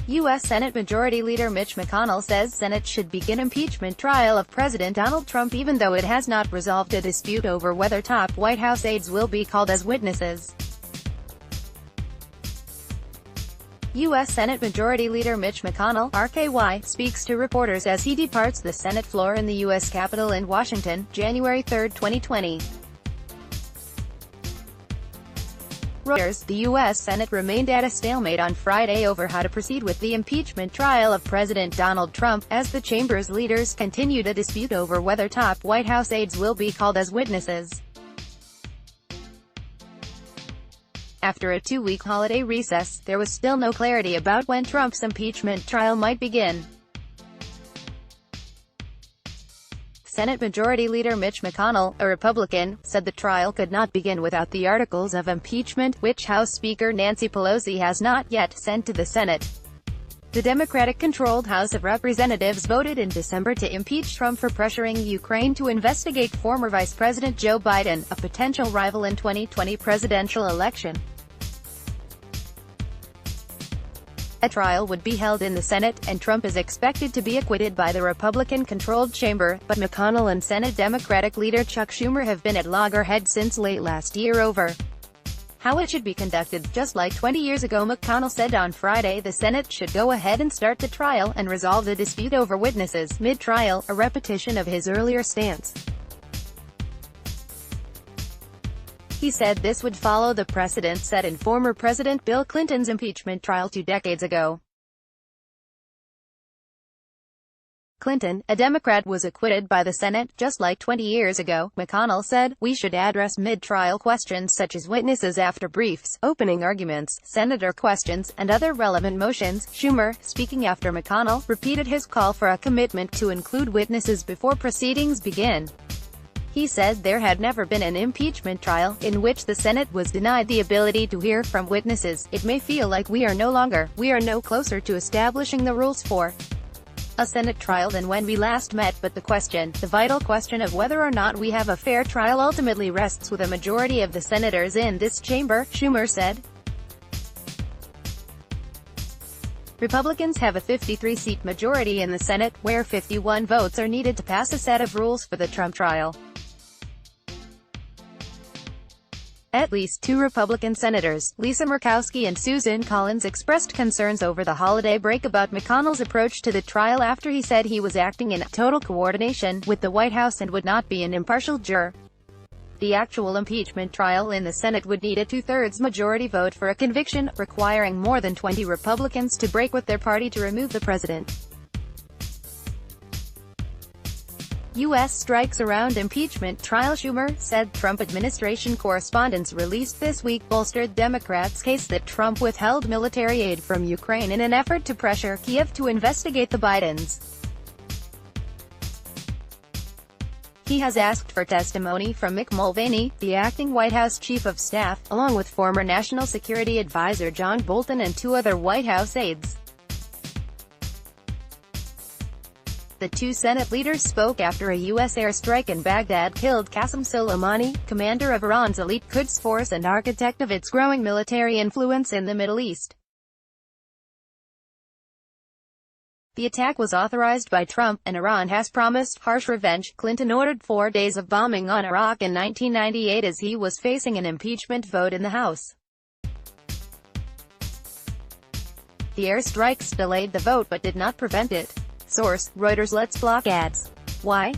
U.S. Senate Majority Leader Mitch McConnell says Senate should begin impeachment trial of President Donald Trump even though it has not resolved a dispute over whether top White House aides will be called as witnesses. U.S. Senate Majority Leader Mitch McConnell, RKY, speaks to reporters as he departs the Senate floor in the U.S. Capitol in Washington, January 3, 2020. Reuters, the U.S. Senate remained at a stalemate on Friday over how to proceed with the impeachment trial of President Donald Trump, as the chamber's leaders continued a dispute over whether top White House aides will be called as witnesses. After a two-week holiday recess, there was still no clarity about when Trump's impeachment trial might begin. Senate Majority Leader Mitch McConnell, a Republican, said the trial could not begin without the articles of impeachment, which House Speaker Nancy Pelosi has not yet sent to the Senate. The Democratic-controlled House of Representatives voted in December to impeach Trump for pressuring Ukraine to investigate former Vice President Joe Biden, a potential rival in 2020 presidential election. A trial would be held in the Senate, and Trump is expected to be acquitted by the Republican-controlled chamber, but McConnell and Senate Democratic leader Chuck Schumer have been at loggerheads since late last year over how it should be conducted. Just like 20 years ago, McConnell said on Friday the Senate should go ahead and start the trial and resolve the dispute over witnesses mid-trial, a repetition of his earlier stance. He said this would follow the precedent set in former President Bill Clinton's impeachment trial 2 decades ago. Clinton, a Democrat, was acquitted by the Senate, just like 20 years ago, McConnell said. We should address mid-trial questions such as witnesses after briefs, opening arguments, senator questions, and other relevant motions. Schumer, speaking after McConnell, repeated his call for a commitment to include witnesses before proceedings begin. He said there had never been an impeachment trial in which the Senate was denied the ability to hear from witnesses. It may feel like we are no closer to establishing the rules for a Senate trial than when we last met, but the vital question of whether or not we have a fair trial ultimately rests with a majority of the senators in this chamber, Schumer said. Republicans have a 53-seat majority in the Senate, where 51 votes are needed to pass a set of rules for the Trump trial. At least 2 Republican senators, Lisa Murkowski and Susan Collins, expressed concerns over the holiday break about McConnell's approach to the trial after he said he was acting in total coordination with the White House and would not be an impartial juror. The actual impeachment trial in the Senate would need a 2/3 majority vote for a conviction, requiring more than 20 Republicans to break with their party to remove the president. U.S. strikes around impeachment trial. Schumer said Trump administration correspondence released this week bolstered Democrats' case that Trump withheld military aid from Ukraine in an effort to pressure Kiev to investigate the Bidens. He has asked for testimony from Mick Mulvaney, the acting White House chief of staff, along with former National Security Advisor John Bolton and 2 other White House aides. The 2 Senate leaders spoke after a U.S. airstrike in Baghdad killed Qasem Soleimani, commander of Iran's elite Quds force and architect of its growing military influence in the Middle East. The attack was authorized by Trump, and Iran has promised harsh revenge. Clinton ordered 4 days of bombing on Iraq in 1998 as he was facing an impeachment vote in the House. The airstrikes delayed the vote but did not prevent it. Source: Reuters. Let's block ads. Why?